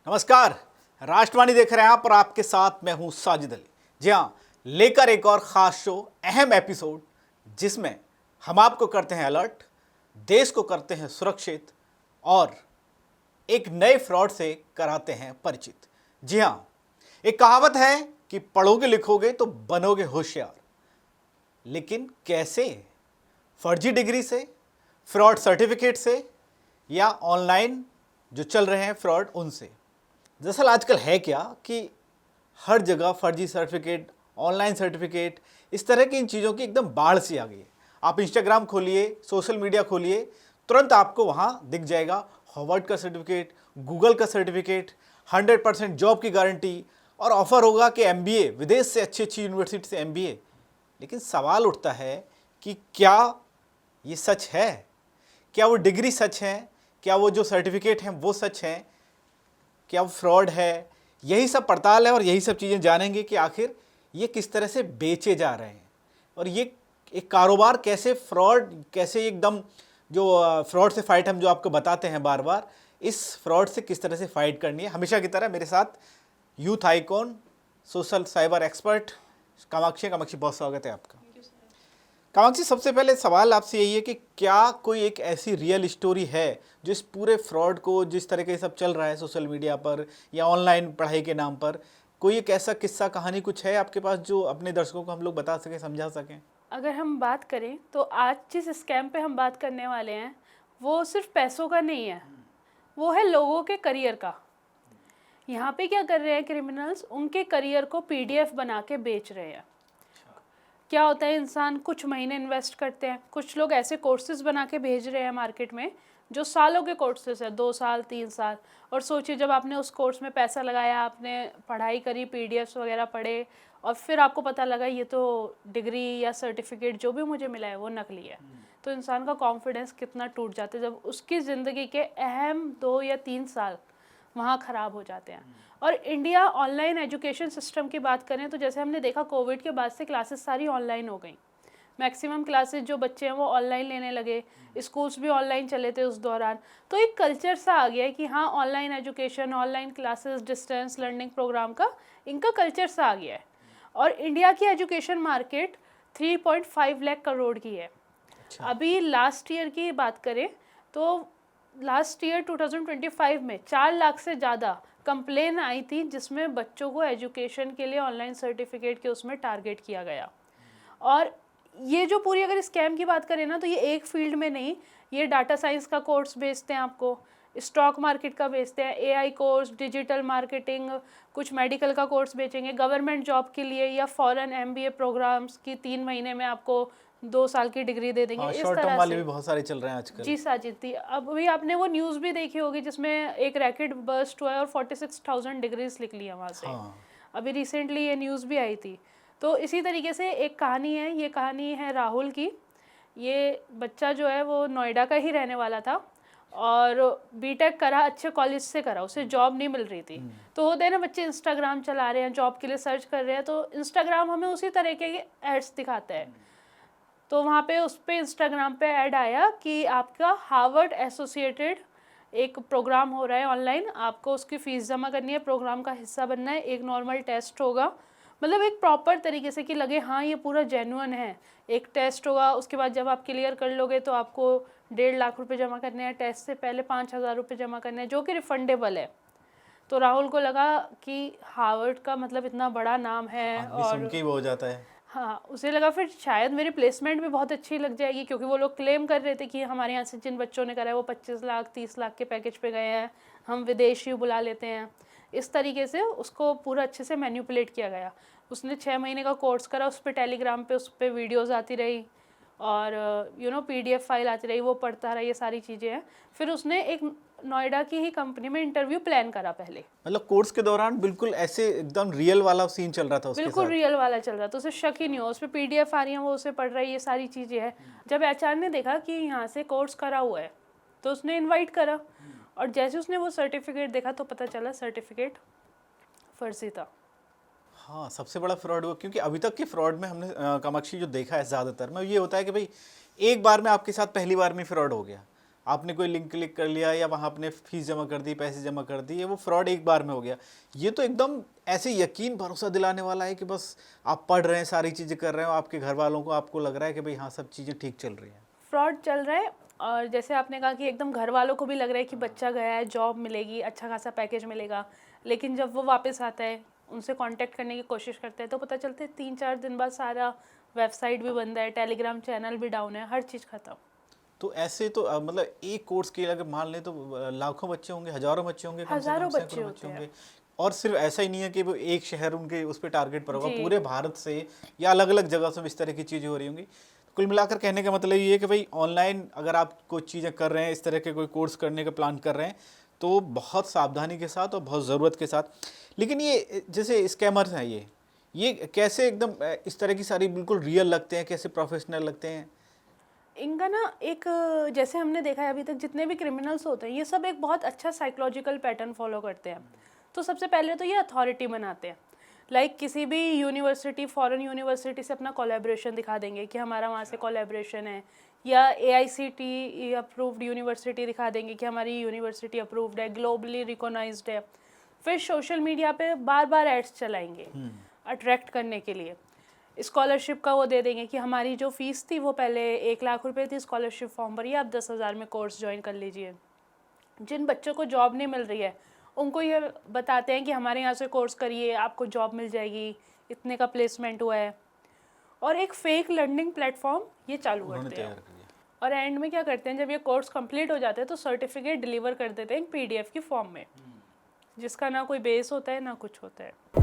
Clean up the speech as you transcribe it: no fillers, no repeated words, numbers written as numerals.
नमस्कार, राष्ट्रवाणी देख रहे हैं आप और आपके साथ मैं हूं साजिद अली। जी हाँ, लेकर एक और खास शो, अहम एपिसोड, जिसमें हम आपको करते हैं अलर्ट, देश को करते हैं सुरक्षित और एक नए फ्रॉड से कराते हैं परिचित। जी हाँ, एक कहावत है कि पढ़ोगे लिखोगे तो बनोगे होशियार, लेकिन कैसे? फर्जी डिग्री से, फ्रॉड सर्टिफिकेट से, या ऑनलाइन जो चल रहे हैं फ्रॉड उनसे। दरअसल आजकल है क्या कि हर जगह फर्जी सर्टिफिकेट, ऑनलाइन सर्टिफिकेट, इस तरह की इन चीज़ों की एकदम बाढ़ सी आ गई है। आप इंस्टाग्राम खोलिए, सोशल मीडिया खोलिए, तुरंत आपको वहाँ दिख जाएगा हार्वर्ड का सर्टिफिकेट, गूगल का सर्टिफिकेट, 100% जॉब की गारंटी, और ऑफर होगा कि MBA, विदेश से अच्छी अच्छी यूनिवर्सिटी से MBA। लेकिन सवाल उठता है कि क्या ये सच है? क्या वो डिग्री सच है? क्या वो जो सर्टिफिकेट हैं वो सच हैं? क्या वो फ्रॉड है? यही सब पड़ताल है और यही सब चीज़ें जानेंगे कि आखिर ये किस तरह से बेचे जा रहे हैं और ये एक कारोबार कैसे, फ्रॉड कैसे, एकदम जो फ्रॉड से फाइट हम जो आपको बताते हैं बार बार, इस फ्रॉड से किस तरह से फाइट करनी है। हमेशा की तरह मेरे साथ youth icon, social cyber expert Kamakshi, बहुत स्वागत है आपका। कामाक्षी, सबसे पहले सवाल आपसे यही है कि क्या कोई एक ऐसी रियल स्टोरी है जो इस पूरे फ्रॉड को, जिस तरह के सब चल रहा है सोशल मीडिया पर या ऑनलाइन पढ़ाई के नाम पर, कोई एक ऐसा किस्सा, कहानी कुछ है आपके पास जो अपने दर्शकों को हम लोग बता सकें, समझा सकें? अगर हम बात करें तो आज जिस स्कैम पे हम बात करने वाले हैं वो सिर्फ पैसों का नहीं है, वो है लोगों के करियर का। यहाँ पे क्या कर रहे हैं क्रिमिनल्स, उनके करियर को PDF बना के बेच रहे हैं। क्या होता है, इंसान कुछ महीने इन्वेस्ट करते हैं, कुछ लोग ऐसे कोर्सेज बना के भेज रहे हैं मार्केट में जो सालों के कोर्सेज है, 2 साल 3 साल। और सोचिए, जब आपने उस कोर्स में पैसा लगाया, आपने पढ़ाई करी, PDFs वगैरह पढ़े, और फिर आपको पता लगा ये तो डिग्री या सर्टिफिकेट जो भी मुझे मिला है वो नकली है, तो इंसान का कॉन्फिडेंस कितना टूट जाता है जब उसकी ज़िंदगी के अहम 2 या 3 साल वहाँ ख़राब हो जाते हैं। और इंडिया ऑनलाइन एजुकेशन सिस्टम की बात करें तो जैसे हमने देखा, कोविड के बाद से क्लासेस सारी ऑनलाइन हो गई। मैक्सिमम क्लासेस जो बच्चे हैं वो ऑनलाइन लेने लगे, स्कूल्स भी ऑनलाइन चले थे उस दौरान। तो एक कल्चर सा आ गया है कि हाँ, online education, online classes, distance learning programme का इनका कल्चर सा आ गया है। और इंडिया की एजुकेशन मार्केट 3.5 लाख करोड़ की है। अभी लास्ट ईयर की बात करें तो लास्ट ईयर 2025 में 4 लाख से ज़्यादा कंप्लेन आई थी, जिसमें बच्चों को एजुकेशन के लिए ऑनलाइन सर्टिफिकेट के उसमें टारगेट किया गया। और ये जो पूरी, अगर स्कैम की बात करें ना, तो ये एक फील्ड में नहीं, ये डाटा साइंस का कोर्स बेचते हैं आपको, स्टॉक मार्केट का बेचते हैं, AI कोर्स, डिजिटल मार्केटिंग, कुछ मेडिकल का कोर्स बेचेंगे, गवर्नमेंट जॉब के लिए या फॉरेन MBA प्रोग्राम्स की 3 महीने में आपको 2 साल की डिग्री दे देंगे। इस शॉर्ट टर्म तरह वाले से भी बहुत सारे चल रहे हैं आजकल। जी साजिद थी। अब भी आपने वो न्यूज़ भी देखी होगी जिसमें एक रैकेट बर्स्ट हुआ है और 46,000 डिग्रीज निकली लिया वहाँ से। अभी रिसेंटली ये न्यूज़ भी आई थी। तो इसी तरीके से एक कहानी है, ये कहानी है राहुल की। ये बच्चा जो है वो नोएडा का ही रहने वाला था और BTech करा, अच्छे कॉलेज से करा, उसे जॉब नहीं मिल रही थी। तो होते हैं ना, बच्चे इंस्टाग्राम चला रहे हैं, जॉब के लिए सर्च कर रहे हैं, तो इंस्टाग्राम हमें उसी तरह के एड्स दिखाता है। तो वहाँ पे उस पर इंस्टाग्राम पे ऐड आया कि आपका हार्वर्ड एसोसिएटेड एक प्रोग्राम हो रहा है ऑनलाइन, आपको उसकी फ़ीस जमा करनी है, प्रोग्राम का हिस्सा बनना है, एक नॉर्मल टेस्ट होगा, मतलब एक प्रॉपर तरीके से कि लगे हाँ ये पूरा जेन्युइन है। एक टेस्ट होगा, उसके बाद जब आप क्लियर कर लोगे तो आपको 1.5 लाख रुपए जमा करने हैं, टेस्ट से पहले 5,000 रुपये जमा करने हैं, जो कि रिफंडेबल है। तो राहुल को लगा कि हार्वर्ड का मतलब इतना बड़ा नाम है और सुन के ही वो हो जाता है। हाँ, उसे लगा फिर शायद मेरी प्लेसमेंट भी बहुत अच्छी लग जाएगी, क्योंकि वो लोग क्लेम कर रहे थे कि हमारे यहाँ से जिन बच्चों ने करा है वो 25 लाख 30 लाख के पैकेज पे गए हैं, हम विदेशी बुला लेते हैं। इस तरीके से उसको पूरा अच्छे से मैनिपुलेट किया गया। उसने 6 महीने का कोर्स करा, उस पर टेलीग्राम पे उस पर वीडियोज़ आती रही और PDF फाइल आती रही, वो पढ़ता रहा, ये सारी चीज़ें हैं। फिर उसने एक नोएडा की ही कंपनी में इंटरव्यू प्लान करा पहले। मतलब कोर्स के दौरान बिल्कुल ऐसे एकदम रियल वाला सीन चल रहा था उसके बिल्कुल साथ। रियल वाला चल रहा था, उसे शक ही नहीं हो, उस पर PDF आ रही है, वो उसे पढ़ रही है, ये सारी चीज़ें हैं। जब HR ने देखा कि यहाँ से कोर्स करा हुआ है तो उसने इनवाइट करा, और जैसे उसने वो सर्टिफिकेट देखा तो पता चला सर्टिफिकेट फर्जी था। हाँ, सबसे बड़ा फ्रॉड हुआ, क्योंकि अभी तक के फ्रॉड में हमने कामाक्षी जो देखा है ज़्यादातर में ये होता है कि भाई एक बार में आपके साथ पहली बार में फ्रॉड हो गया, आपने कोई लिंक क्लिक कर लिया या वहाँ आपने फीस जमा कर दी, पैसे जमा कर दिए, वो फ्रॉड एक बार में हो गया। ये तो एकदम ऐसे यकीन भरोसा दिलाने वाला है कि बस आप पढ़ रहे हैं, सारी चीज़ें कर रहे हो, आपके घर वालों को आपको लग रहा है कि भाई हाँ सब चीज़ें ठीक चल रही हैं। फ्रॉड चल रहा है, और जैसे आपने कहा कि एकदम घर वालों को भी लग रहा है कि बच्चा गया है, जॉब मिलेगी, अच्छा खासा पैकेज मिलेगा, लेकिन जब वो वापस आता है, उनसे कांटेक्ट करने की कोशिश करते हैं, तो पता चलता है 3-4 दिन बाद सारा वेबसाइट भी बंद है, टेलीग्राम चैनल भी डाउन है, हर चीज़ खत्म। तो ऐसे तो मतलब एक कोर्स के लिए अगर मान लें तो लाखों बच्चे होंगे, हज़ारों बच्चे होंगे, कम से कम हज़ारों बच्चे सैकड़ों होते हैं। होंगे। और सिर्फ ऐसा ही नहीं है कि वो एक शहर उनके उस पर टारगेट पर होगा, जी। पूरे भारत से या अलग अलग जगह से इस तरह की चीज़ें हो रही होंगी। कुल मिलाकर कहने का मतलब ये है कि भाई ऑनलाइन अगर आप कुछ चीज़ें कर रहे हैं, इस तरह के कोई कोर्स करने का प्लान कर रहे हैं, तो बहुत सावधानी के साथ और बहुत ज़रूरत के साथ। लेकिन ये जैसे स्कैमर्स हैं, ये कैसे एकदम इस तरह की सारी बिल्कुल रियल लगते हैं, कैसे प्रोफेशनल लगते हैं? इनका ना एक, जैसे हमने देखा है अभी तक जितने भी क्रिमिनल्स होते हैं, ये सब एक बहुत अच्छा साइकोलॉजिकल पैटर्न फॉलो करते हैं। तो सबसे पहले तो ये अथॉरिटी बनाते हैं, लाइक किसी भी यूनिवर्सिटी, फॉरेन यूनिवर्सिटी से अपना कोलैबोरेशन दिखा देंगे कि हमारा वहाँ से कोलैबोरेशन है, या AICTE अप्रूव्ड यूनिवर्सिटी दिखा देंगे कि हमारी यूनिवर्सिटी अप्रूव्ड है, ग्लोबली रिकॉग्नाइज्ड है। फिर सोशल मीडिया पे बार बार एड्स चलाएंगे अट्रैक्ट करने के लिए। स्कॉलरशिप का वो दे देंगे कि हमारी जो फीस थी वो पहले 1 लाख रुपए थी, स्कॉलरशिप फॉर्म भरिए, आप 10,000 में कोर्स ज्वाइन कर लीजिए। जिन बच्चों को जॉब नहीं मिल रही है उनको ये बताते हैं कि हमारे यहाँ से कोर्स करिए, आपको जॉब मिल जाएगी, इतने का प्लेसमेंट हुआ है। और एक फेक लर्निंग प्लेटफॉर्म ये चालू उन्होंने करते तैयार हैं। कर दिया। और एंड में क्या करते हैं, जब ये कोर्स कंप्लीट हो जाता है तो सर्टिफिकेट डिलीवर कर देते हैं PDF की फॉर्म में, जिसका ना कोई बेस होता है ना कुछ होता है।